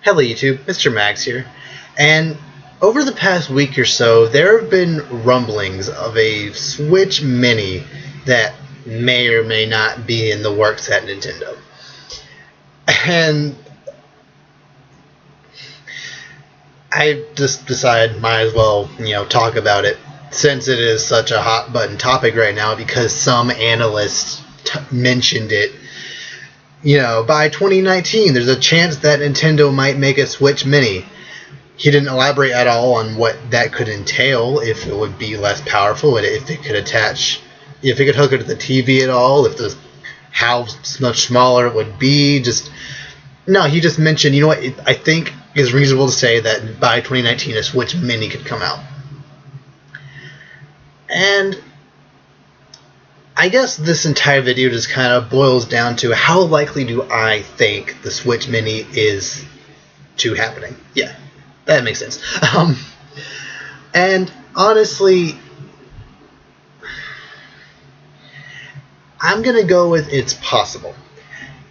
Hello YouTube, Mr.Magz here, and over the past week or so there have been rumblings of a Switch Mini that may or may not be in the works at Nintendo. And I just decided might as well, talk about it since it is such a hot button topic right now because some analysts mentioned it. By 2019, there's a chance that Nintendo might make a Switch Mini. He didn't elaborate at all on what that could entail, if it would be less powerful, if it could hook it to the TV at all, how much smaller it would be. No, he just mentioned, I think it's reasonable to say that by 2019 a Switch Mini could come out. And I guess this entire video just kind of boils down to how likely do I think the Switch Mini is to happening. Yeah, that makes sense. And honestly, I'm going to go with it's possible.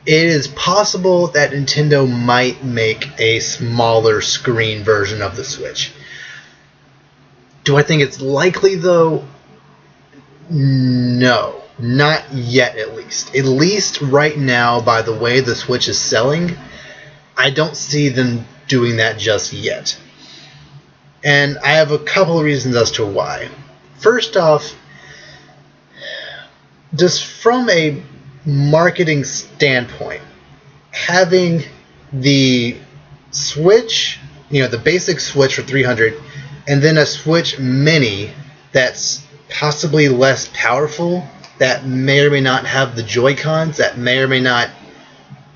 It is possible that Nintendo might make a smaller screen version of the Switch. Do I think it's likely, though? No, not yet at least. At least right now, by the way the Switch is selling, I don't see them doing that just yet. And I have a couple of reasons as to why. First off, just from a marketing standpoint, having the Switch, the basic Switch for $300, and then a Switch Mini that's possibly less powerful, that may or may not have the Joy-Cons, that may or may not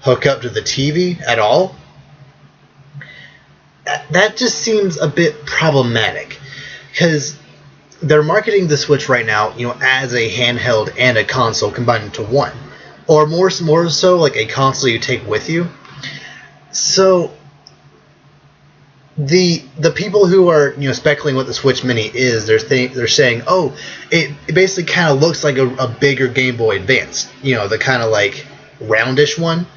hook up to the TV at all, that just seems a bit problematic, because they're marketing the Switch right now, as a handheld and a console combined into one, or more so like a console you take with you. So the people who are speculating what the Switch Mini is, they're saying, oh, it basically kind of looks like a bigger Game Boy Advance, the kind of like roundish one,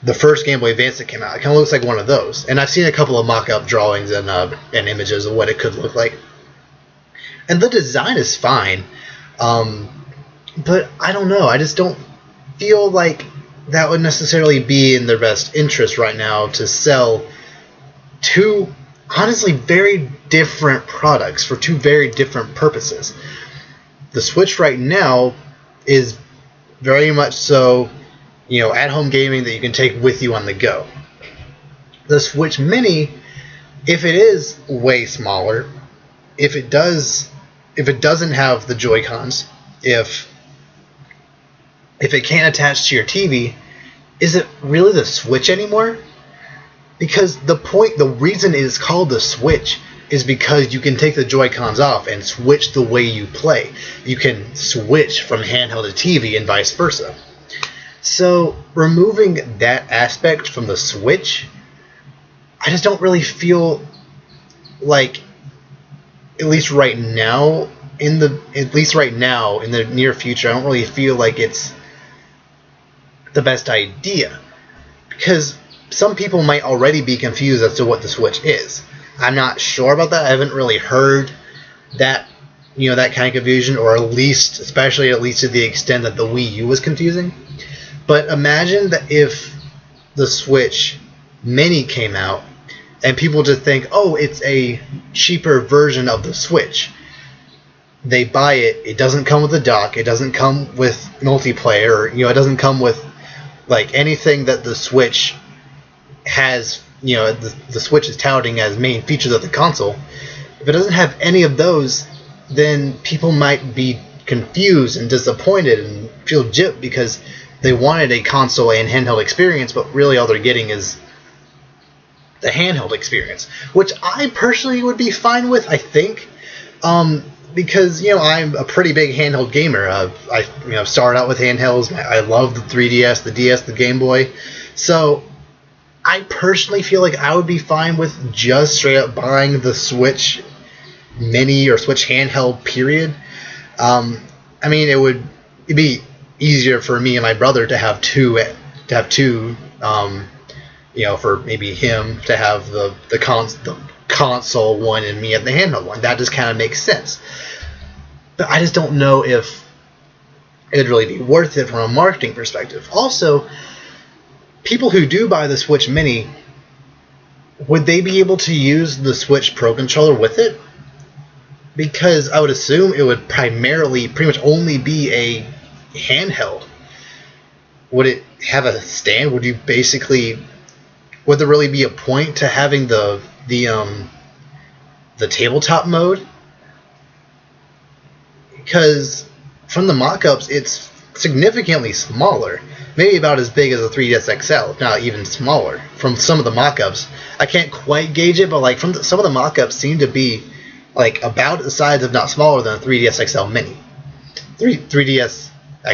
the first Game Boy Advance that came out. It kind of looks like one of those, and I've seen a couple of mock-up drawings and images of what it could look like, and the design is fine, but I don't know. I just don't feel like that would necessarily be in their best interest right now to sell two honestly very different products for two very different purposes. The Switch right now is very much so, at-home gaming that you can take with you on the go. The Switch Mini, if it is way smaller, if it doesn't have the Joy-Cons, if it can't attach to your TV, is it really the Switch anymore? Because the reason it is called the Switch is because you can take the Joy-Cons off and switch the way you play. You can switch from handheld to TV and vice versa. So removing that aspect from the Switch, I just don't really feel like, at least right now in the near future, I don't really feel like it's the best idea, because some people might already be confused as to what the Switch is. I'm not sure about that. I haven't really heard that, that kind of confusion, or at least to the extent that the Wii U was confusing. But imagine that if the Switch Mini came out and people just think, oh, it's a cheaper version of the Switch. They buy it, it doesn't come with a dock, it doesn't come with multiplayer, it doesn't come with like anything that the Switch has, the Switch is touting as main features of the console. If it doesn't have any of those, then people might be confused and disappointed and feel gypped because they wanted a console and handheld experience, but really all they're getting is the handheld experience, which I personally would be fine with, I think, because I'm a pretty big handheld gamer. I started out with handhelds. I love the 3DS, the DS, the Game Boy, so I personally feel like I would be fine with just straight up buying the Switch Mini or Switch handheld, period. It'd be easier for me and my brother to have two for maybe him to have the console one and me at the handheld one. That just kind of makes sense. But I just don't know if it'd really be worth it from a marketing perspective. Also, people who do buy the Switch Mini, would they be able to use the Switch Pro Controller with it? Because I would assume it would primarily, pretty much only be a handheld. Would it have a stand? Would there really be a point to having the tabletop mode? Because from the mock-ups, it's significantly smaller. Maybe about as big as a 3DS XL, if not even smaller. From some of the mock-ups, I can't quite gauge it, but some of the mock-ups seem to be about the size, if not smaller, than a 3DS XL Mini. 3DS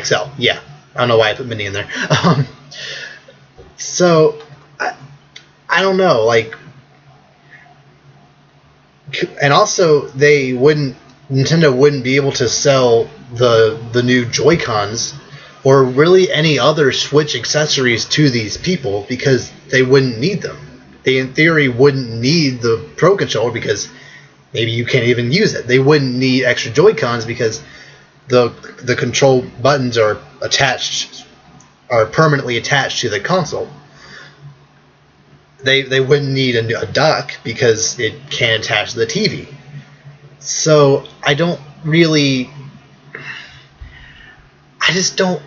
XL, yeah. I don't know why I put Mini in there. So I don't know, and also Nintendo wouldn't be able to sell the new Joy-Cons or really any other Switch accessories to these people because they wouldn't need them. They, in theory, wouldn't need the Pro Controller because maybe you can't even use it. They wouldn't need extra Joy-Cons because the control buttons are permanently attached to the console. They wouldn't need a dock because it can't attach to the TV. So I just don't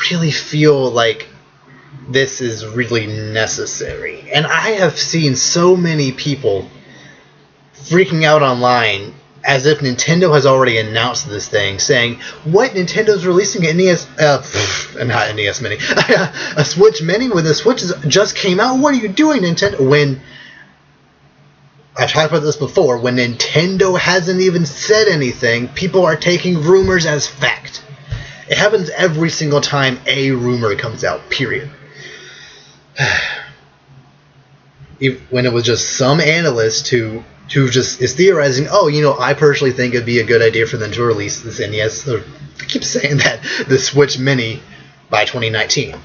really feel like this is really necessary. And I have seen so many people freaking out online as if Nintendo has already announced this thing, saying, what, Nintendo's releasing an NES, not NES Mini, a Switch Mini when the Switch just came out? What are you doing, Nintendo? When, I've talked about this before, when Nintendo hasn't even said anything, people are taking rumors as fact. It happens every single time a rumor comes out, period. When it was just some analyst who just is theorizing, I personally think it'd be a good idea for them to release this NES, or I keep saying that, the Switch Mini by 2019.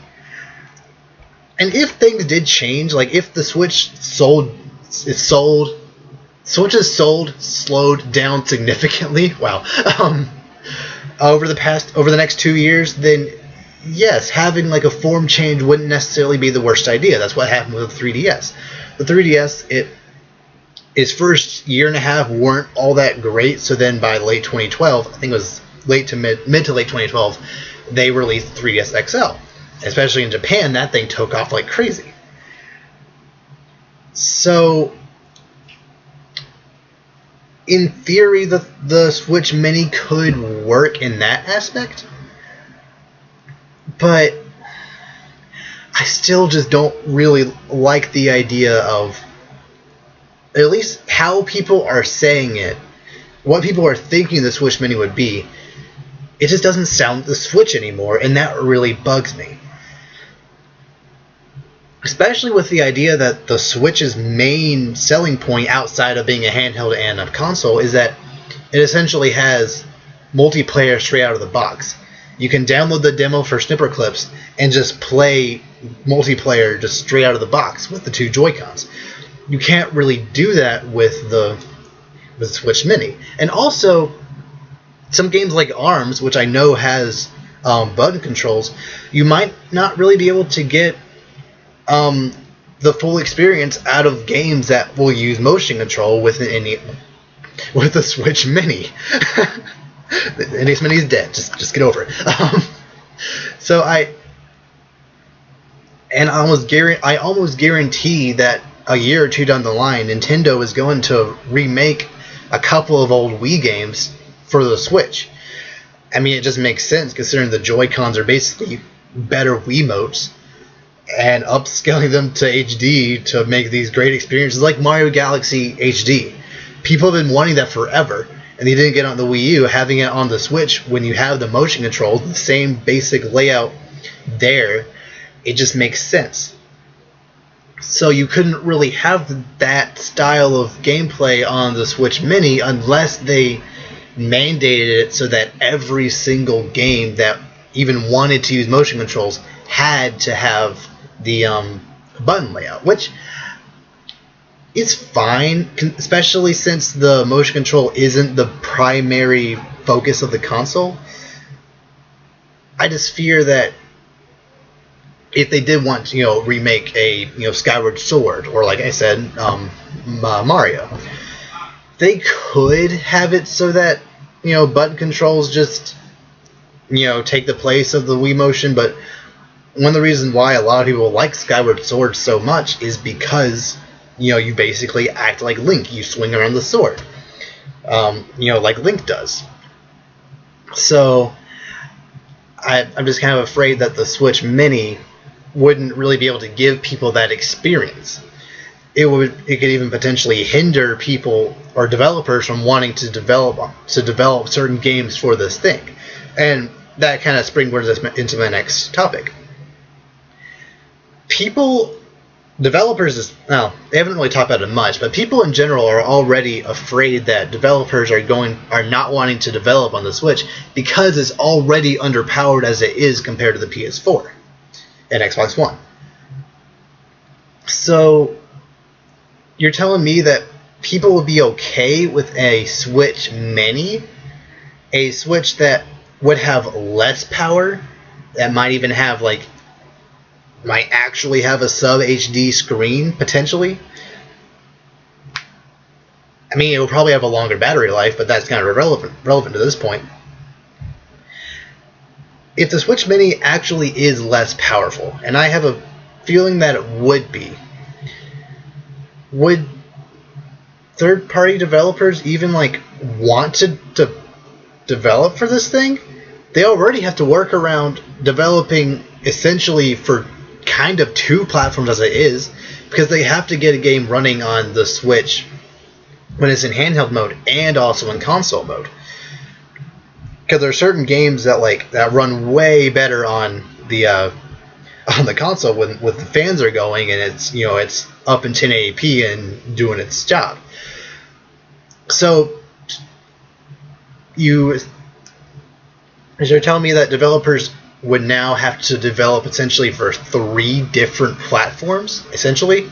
And if things did change, if the Switch Switches slowed down significantly, over the next 2 years, then yes, having a form change wouldn't necessarily be the worst idea. That's what happened with the 3DS. The 3DS, its first year and a half weren't all that great, so then by late 2012, I think it was mid to late 2012, they released the 3DS XL. Especially in Japan, that thing took off like crazy. So, in theory, the Switch Mini could work in that aspect, but I still just don't really like the idea of, at least how people are saying it, what people are thinking the Switch Mini would be. It just doesn't sound the Switch anymore, and that really bugs me. Especially with the idea that the Switch's main selling point outside of being a handheld and a console is that it essentially has multiplayer straight out of the box. You can download the demo for Snipper Clips and just play multiplayer just straight out of the box with the two Joy-Cons. You can't really do that with the Switch Mini. And also, some games like ARMS, which I know has button controls, you might not really be able to get the full experience out of games that will use motion control with the Switch Mini. The NES Mini is dead. Just get over it. So I almost guarantee that a year or two down the line, Nintendo is going to remake a couple of old Wii games for the Switch. I mean, it just makes sense considering the Joy-Cons are basically better Wiimotes, and upscaling them to HD to make these great experiences like Mario Galaxy HD. People have been wanting that forever, and they didn't get on the Wii U. Having it on the Switch, when you have the motion control, the same basic layout there, it just makes sense. So you couldn't really have that style of gameplay on the Switch Mini unless they mandated it so that every single game that even wanted to use motion controls had to have the button layout, which is fine, especially since the motion control isn't the primary focus of the console. I just fear that if they did want to, remake a, Skyward Sword, or like I said, Mario, they could have it so that, button controls just, take the place of the Wii Motion. But one of the reasons why a lot of people like Skyward Sword so much is because, you basically act like Link. You swing around the sword, like Link does. So I'm just kind of afraid that the Switch Mini wouldn't really be able to give people that experience. It could even potentially hinder people or developers from wanting to develop certain games for this thing. And that kind of springboards us into my next topic. Developers, they haven't really talked about it much, but people in general are already afraid that developers are not wanting to develop on the Switch because it's already underpowered as it is compared to the PS4 and Xbox One. So you're telling me that people would be okay with a Switch Mini, a Switch that would have less power, that might even have might actually have a sub HD screen potentially? I mean, it will probably have a longer battery life, but that's kind of relevant to this point. If the Switch Mini actually is less powerful, and I have a feeling that it would be, would third-party developers even want to develop for this thing? They already have to work around developing essentially for kind of two platforms as it is, because they have to get a game running on the Switch when it's in handheld mode and also in console mode. Because there are certain games that run way better on the console when the fans are going and it's up in 1080p and doing its job. So you're telling me that developers would now have to develop essentially for 3 different platforms, essentially?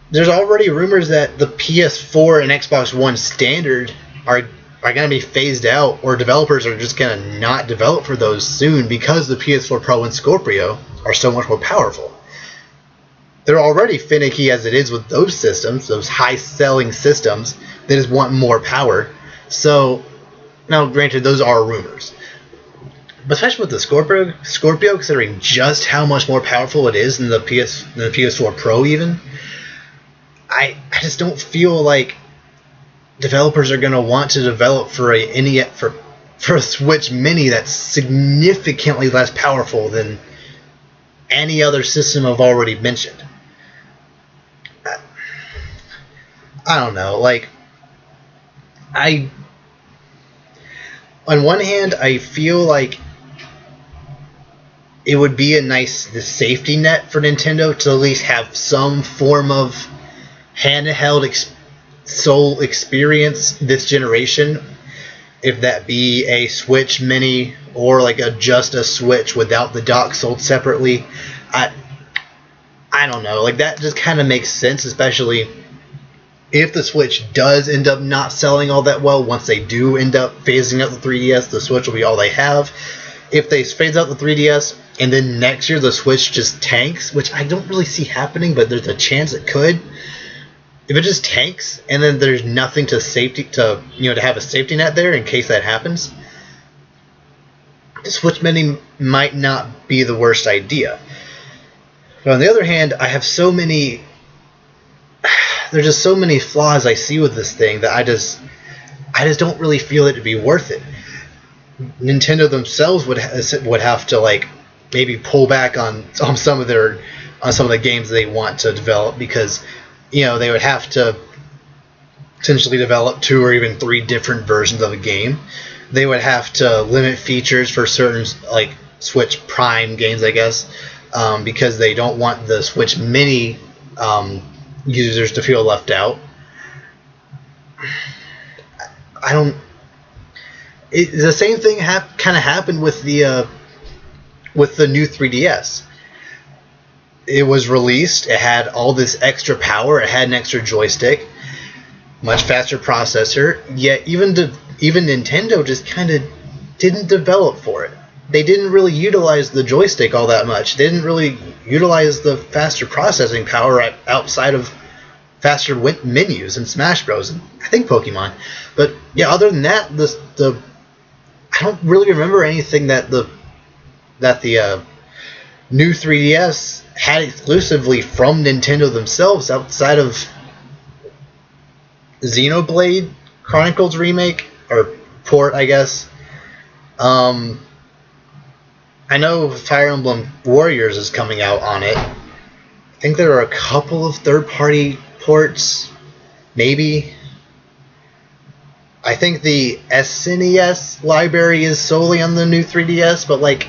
There's already rumors that the PS4 and Xbox One standard are going to be phased out, or developers are just going to not develop for those soon because the PS4 Pro and Scorpio are so much more powerful. They're already finicky as it is with those systems, those high-selling systems. They just want more power. So, now granted, those are rumors. But especially with the Scorpio, considering just how much more powerful it is than the PS4 Pro even, I just don't feel like developers are going to want to develop for a Switch Mini that's significantly less powerful than any other system I've already mentioned. I don't know. On one hand, I feel like it would be a nice safety net for Nintendo to at least have some form of handheld sole experience this generation, if that be a Switch Mini or just a Switch without the dock sold separately. I don't know. That just kind of makes sense, especially if the Switch does end up not selling all that well. Once they do end up phasing out the 3DS, the Switch will be all they have. If they phase out the 3DS and then next year the Switch just tanks, which I don't really see happening, but there's a chance it could. If it just tanks and then there's nothing to have a safety net there in case that happens, the Switch Mini might not be the worst idea. But on the other hand, there's just so many flaws I see with this thing that I just don't really feel it to be worth it. Nintendo themselves would have to maybe pull back on some of the games they want to develop, because they would have to potentially develop 2 or even 3 different versions of a game. They would have to limit features for certain Switch Prime games, I guess, because they don't want the Switch Mini users to feel left out. The same thing kind of happened with the new 3DS. it was released, it had all this extra power, it had an extra joystick, much faster processor, yet even Nintendo just kind of didn't develop for it. They didn't really utilize the joystick all that much. They didn't really utilize the faster processing power outside of faster menus in Smash Bros. And I think Pokemon. But yeah, other than that, I don't really remember anything that the new 3DS had exclusively from Nintendo themselves outside of Xenoblade Chronicles remake or port, I guess. I know Fire Emblem Warriors is coming out on it. I think there are a couple of third-party ports, maybe. I think the SNES library is solely on the new 3DS, but like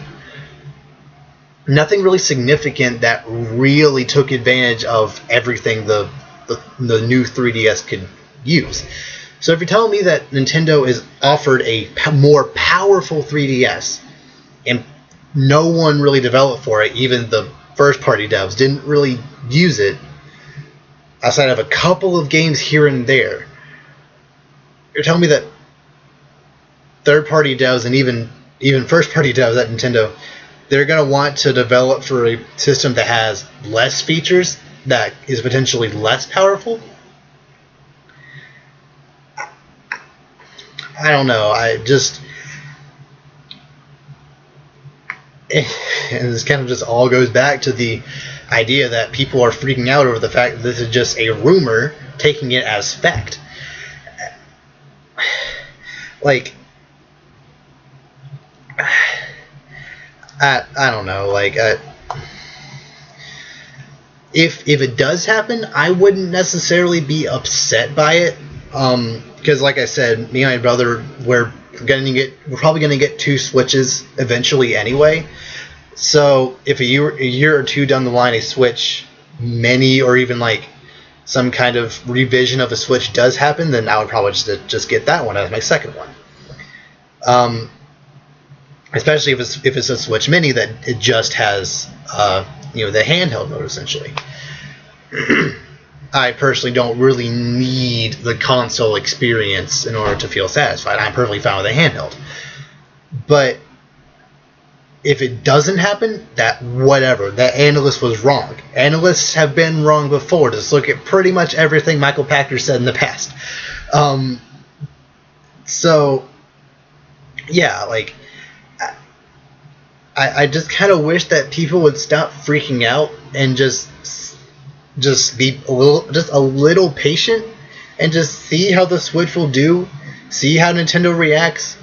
nothing really significant that really took advantage of everything the new 3DS could use. So if you're telling me that Nintendo is offered a more powerful 3DS and no one really developed for it, even the first-party devs didn't really use it outside of a couple of games here and there, you're telling me that third-party devs and even first-party devs at Nintendo, they're going to want to develop for a system that has less features, that is potentially less powerful? I don't know. And this kind of just all goes back to the idea that people are freaking out over the fact that this is just a rumor, taking it as fact. Like, I don't know. Like, if it does happen, I wouldn't necessarily be upset by it. Because, like I said, me and my brother, we're probably gonna get 2 Switches eventually anyway. So if a year or two down the line, a Switch Mini or even like some kind of revision of a Switch does happen, then I would probably just get that one as my second one. Especially if it's a Switch Mini that it just has the handheld mode essentially. I personally don't really need the console experience in order to feel satisfied. I'm perfectly fine with a handheld. But if it doesn't happen, that analyst was wrong. Analysts have been wrong before. Just look at pretty much everything Michael Pachter said in the past. So, yeah, like, I just kind of wish that people would stop freaking out and just be a little patient and just see how the Switch will do, see how Nintendo reacts.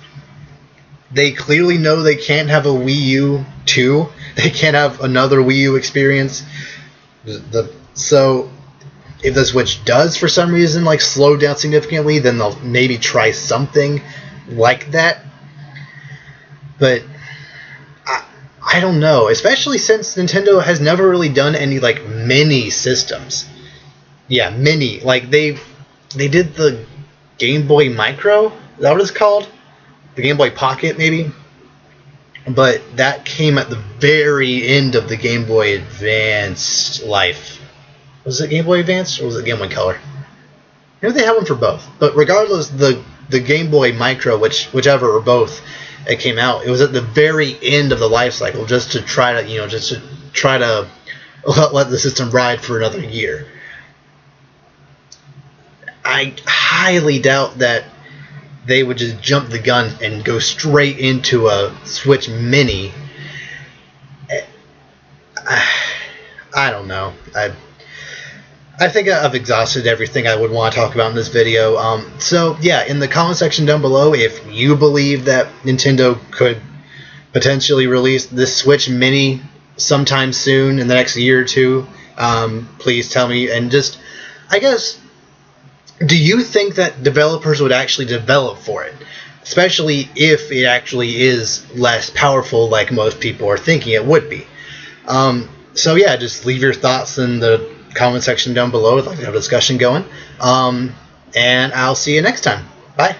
They clearly know they can't have a Wii U 2. They can't have another Wii U experience. So if the Switch does for some reason like slow down significantly, then they'll maybe try something like that. But I don't know, especially since Nintendo has never really done any like mini systems. Yeah, mini. Like they did the Game Boy Micro. Is that what it's called? The Game Boy Pocket, maybe. But that came at the very end of the Game Boy Advance life. Was it Game Boy Advance or was it Game Boy Color? Maybe they have one for both. But regardless, the Game Boy Micro, whichever or both, it came out, it was at the very end of the life cycle, just to try to let the system ride for another year. I highly doubt that they would just jump the gun and go straight into a Switch Mini. I don't know. I think I've exhausted everything I would want to talk about in this video. So, yeah, in the comment section down below, if you believe that Nintendo could potentially release this Switch Mini sometime soon, in the next year or two, please tell me. And just, I guess, do you think that developers would actually develop for it? Especially if it actually is less powerful like most people are thinking it would be. So, yeah, just leave your thoughts in the comment section down below. I'd like to have a discussion going. And I'll see you next time. Bye.